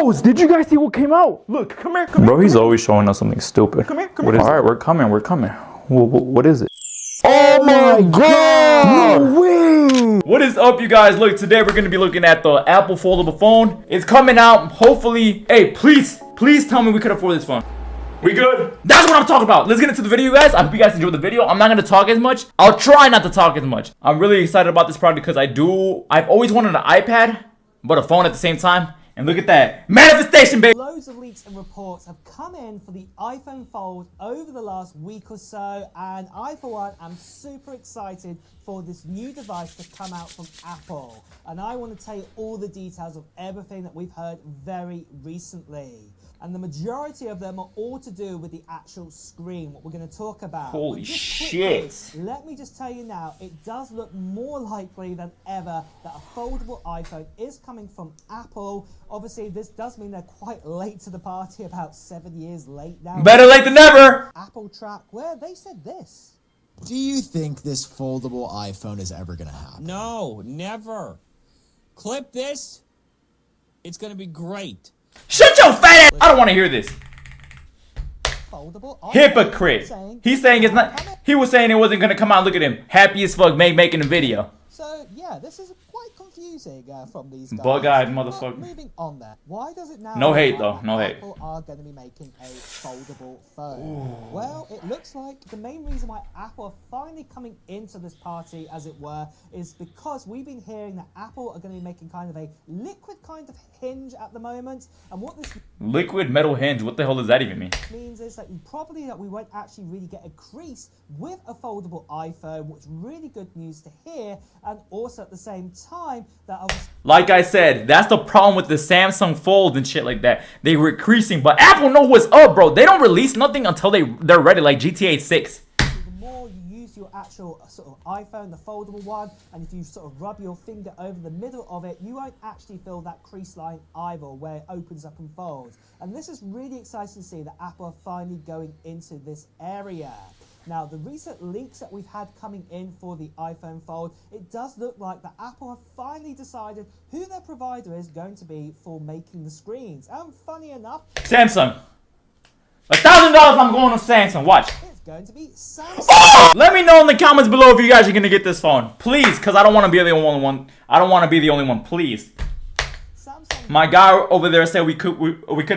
Bros, did you guys see what came out? Look, come here, come here. Bro, he's always showing us something stupid. Come here, come here. All right, we're coming, we're coming. What is it? Oh my god! No way! What is up, you guys? Look, today we're gonna be looking at the Apple foldable phone. It's coming out, hopefully. Hey, please tell me we could afford this phone. We good? That's what I'm talking about. Let's get into the video, guys. I hope you guys enjoyed the video. I'm not gonna talk as much. I'll try not to talk as much. I'm really excited about this product because I've always wanted an iPad, but a phone at the same time. And look at that. Manifestation, baby. Loads of leaks and reports have come in for the iPhone Fold over the last week or so, and I, for one, am super excited for this new device to come out from Apple. And I want to tell you all the details of everything that we've heard very recently. And the majority of them are all to do with the actual screen, what we're going to talk about. Holy shit. Let me just tell you now, it does look more likely than ever that a foldable iPhone is coming from Apple. Obviously, this does mean they're quite late to the party, about 7 years late now. Better late than never. Apple track where they said this. Do you think this foldable iPhone is ever going to happen? No, never. Clip this. It's going to be great. Shut your fat ass! I don't want to hear this. Foldable Hypocrite. He's saying it's not. He was saying it wasn't gonna come out. Look at him, happy as fuck, making a video. So yeah, this is quite confusing from these guys. Bug-eyed motherfucker. But moving on there. Why does it now? No hate though. No hate. Apple are going to be making a foldable phone. Ooh. Well, it looks like the main reason why Apple are finally coming into this party, as it were, is because we've been hearing that Apple are going to be making kind of a liquid kind of hinge at the moment. And what this liquid metal hinge? What the hell does that even mean? Means is that we won't actually really get a crease with a foldable iPhone, which is really good news to hear. And also at the same time that like I said, that's the problem with the Samsung Fold and shit like that. They were creasing, but Apple know what's up, bro. They don't release nothing until they're ready, like GTA 6. The more you use your actual sort of iPhone, the foldable one, and if you sort of rub your finger over the middle of it, you won't actually feel that crease line either, where it opens up and folds. And this is really exciting to see that Apple are finally going into this area. Now, the recent leaks that we've had coming in for the iPhone Fold, it does look like that Apple have finally decided who their provider is going to be for making the screens. And funny enough, Samsung. $1,000 I'm going to Samsung. Watch. It's going to be Samsung. Oh! Let me know in the comments below if you guys are going to get this phone. Please, because I don't want to be the only one. I don't want to be the only one. Please. Samsung. My guy over there said we could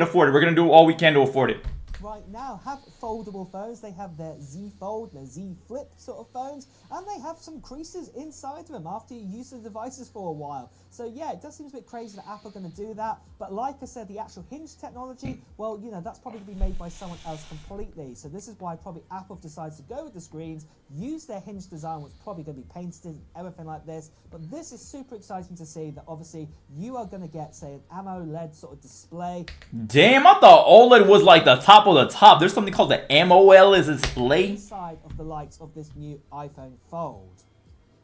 afford it. We're going to do all we can to afford it. Right now have foldable phones. They have their Z Fold, their Z Flip sort of phones, and they have some creases inside of them after you use the devices for a while. So yeah, it does seem a bit crazy that Apple are going to do that, but like I said, the actual hinge technology, well, you know, that's probably going to be made by someone else completely. So this is why probably Apple decides to go with the screens, use their hinge design, which is probably going to be painted and everything like this. But this is super exciting to see that obviously you are going to get, say, an AMOLED sort of display. Damn, I thought OLED was like the top of the top. There's something called the AMOLED display inside of the likes of this new iPhone Fold.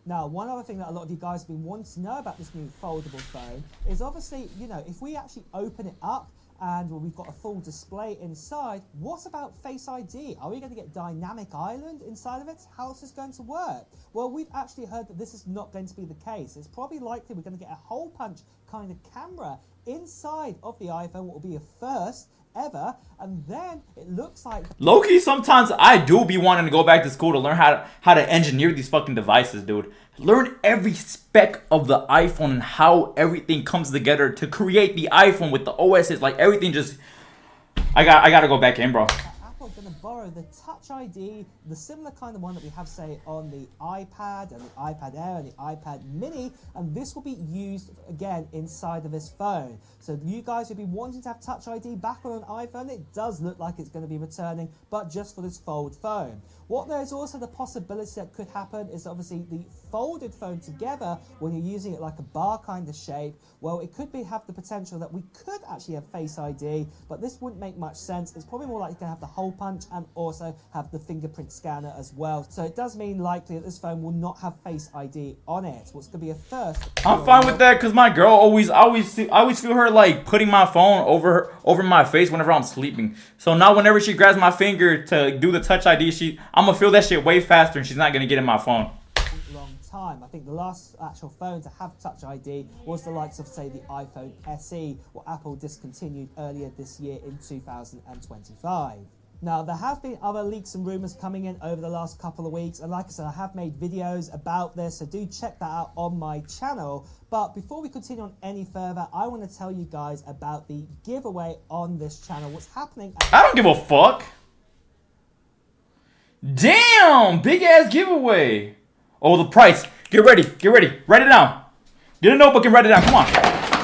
Now, one other thing that a lot of you guys have been wanting to know about this new foldable phone is obviously, you know, if we actually open it up and we've got a full display inside, what about Face ID? Are we going to get Dynamic Island inside of it? How is this going to work? Well, we've actually heard that this is not going to be the case. It's probably likely we're going to get a hole punch kind of camera inside of the iPhone, what will be a first ever, and then it looks like low-key, sometimes I do be wanting to go back to school to learn how to engineer these fucking devices, dude. Learn every spec of the iPhone and how everything comes together to create the iPhone with the OSs, like everything just I gotta go back in, bro. Apple's gonna borrow the Touch ID, the similar kind of one that we have, say, on the iPad and the iPad Air and the iPad Mini, and this will be used again inside of this phone. So you guys will be wanting to have Touch ID back on an iPhone. It does look like it's going to be returning, but just for this fold phone. What there's also the possibility that could happen is obviously the folded phone together, when you're using it like a bar kind of shape, well, it could have the potential that we could actually have Face ID, but this wouldn't make much sense. It's probably more likely to have the hole punch and also have the fingerprint scanner as well. So it does mean likely that this phone will not have Face ID on it. What's going to be a first. I'm fine with that because my girl I always feel her like putting my phone over my face whenever I'm sleeping. So now whenever she grabs my finger to do the Touch ID, I'm gonna feel that shit way faster and she's not gonna get in my phone. Long time. I think the last actual phone to have Touch ID was the likes of, say, the iPhone SE, what Apple discontinued earlier this year in 2025. Now, there have been other leaks and rumours coming in over the last couple of weeks, and like I said, I have made videos about this, so do check that out on my channel. But before we continue on any further, I want to tell you guys about the giveaway on this channel. What's happening? I don't give a fuck. Damn, big ass giveaway. Oh, the price. Get ready, get ready. Write it down. Get a notebook and write it down. Come on.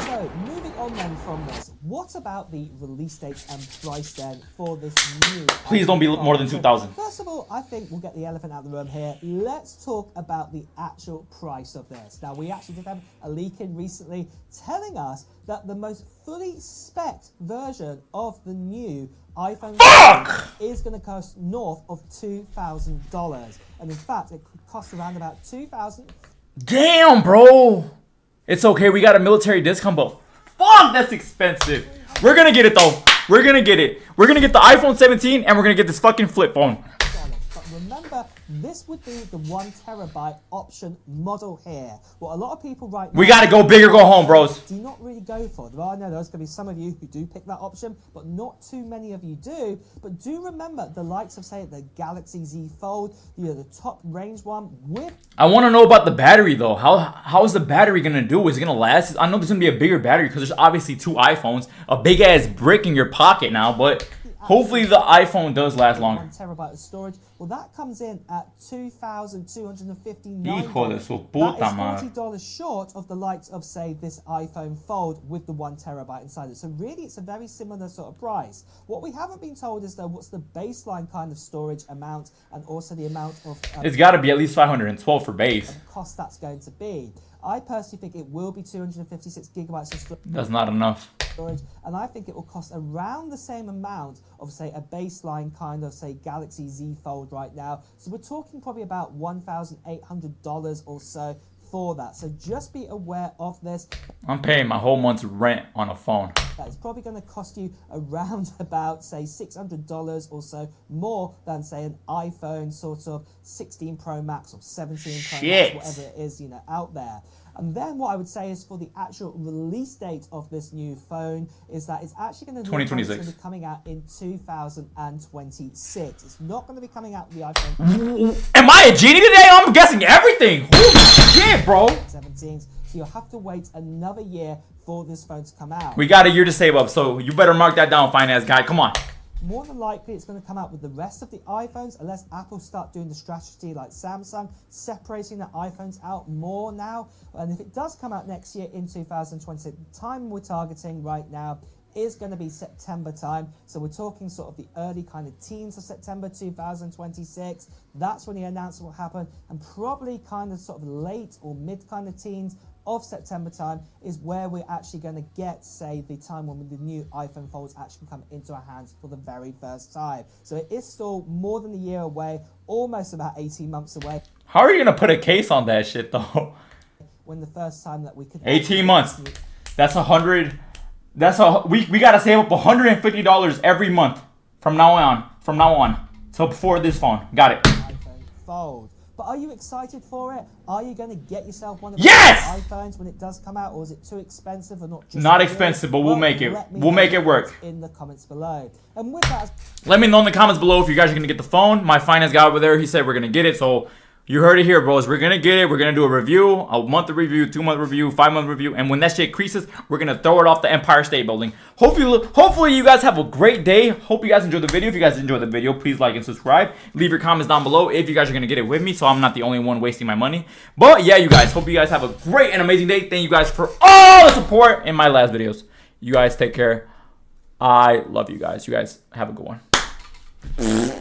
So, moving on then from this, what about the release date and price then for this new... Please don't be more than 2,000. First of all, I think we'll get the elephant out of the room here. Let's talk about the actual price of this. Now, we actually did have a leak in recently telling us that the most fully spec'd version of the new iPhone is going to cost north of $2,000. And in fact, it could cost around about $2,000. Damn, bro. It's okay. We got a military discount, but fuck, that's expensive. We're going to get it, though. We're going to get it. We're going to get the iPhone 17, and we're going to get this fucking flip phone. But remember, this would be the 1 terabyte option model here. What a lot of people right now... We got to go big or go home, bros. Do not really go for. I know there's going to be some of you who do pick that option, but not too many of you do. But do remember the likes of, say, the Galaxy Z Fold, the top range one with... I want to know about the battery, though. How is the battery going to do? Is it going to last? I know there's going to be a bigger battery because there's obviously 2 iPhones, a big-ass brick in your pocket now, but... Hopefully the iPhone does last longer. 1 terabyte of storage. Well, that comes in at $2,259. Hijo de su That puta is madre. $40 short of the likes of, say, this iPhone Fold with the 1 terabyte inside it. So really, it's a very similar sort of price. What we haven't been told is, though, what's the baseline kind of storage amount and also the amount of... It's got to be at least 512 for base. cost that's going to be. I personally think it will be 256 gigabytes of storage. That's not enough. And I think it will cost around the same amount of, say, a baseline kind of, say, Galaxy Z Fold right now. So we're talking probably about $1,800 or so for that. So just be aware of this. I'm paying my whole month's rent on a phone. That is probably going to cost you around about, say, $600 or so more than, say, an iPhone sort of 16 Pro Max or 17 Pro Max, whatever it is, you know, out there. And then what I would say is for the actual release date of this new phone is that it's actually going to 2026. be coming out in 2026. It's not going to be coming out with the iPhone. Am I a genie today? I'm guessing everything. Holy shit, bro. 17. So you'll have to wait another year for this phone to come out. We got a year to save up, so you better mark that down, finance guy. Come on. More than likely, it's going to come out with the rest of the iPhones, unless Apple start doing the strategy like Samsung, separating the iPhones out more now. And if it does come out next year in 2026, the time we're targeting right now is going to be September time. So we're talking sort of the early kind of teens of September 2026. That's when the announcement will happen. And probably kind of sort of late or mid kind of teens of September time is where we're actually going to get, say, the time when the new iPhone Folds actually come into our hands for the very first time. So it is still more than a year away, almost about 18 months away. How are you going to put a case on that shit, though? When the first time that we could... 18 months. That's 100... we got to save up $150 every month from now on. So before this phone. Got it. iPhone Fold. But are you excited for it? Are you going to get yourself one of those iPhones when it does come out, or is it too expensive or not? Not expensive, but we'll make it. We'll make it work. In the comments below. And with that, let me know in the comments below if you guys are gonna get the phone. My finance guy over there, he said we're gonna get it. So you heard it here, bros. We're gonna get it. We're gonna do a review, a monthly review, 2-month review, 5-month review, and when that shit creases, we're gonna throw it off the Empire State Building. Hopefully you guys have a great day. Hope you guys enjoyed the video. If you guys enjoyed the video, please like and subscribe. Leave your comments down below if you guys are gonna get it with me, so I'm not the only one wasting my money. But yeah, you guys, hope you guys have a great and amazing day. Thank you guys for all the support in my last videos. You guys take care. I love you guys. You guys have a good one.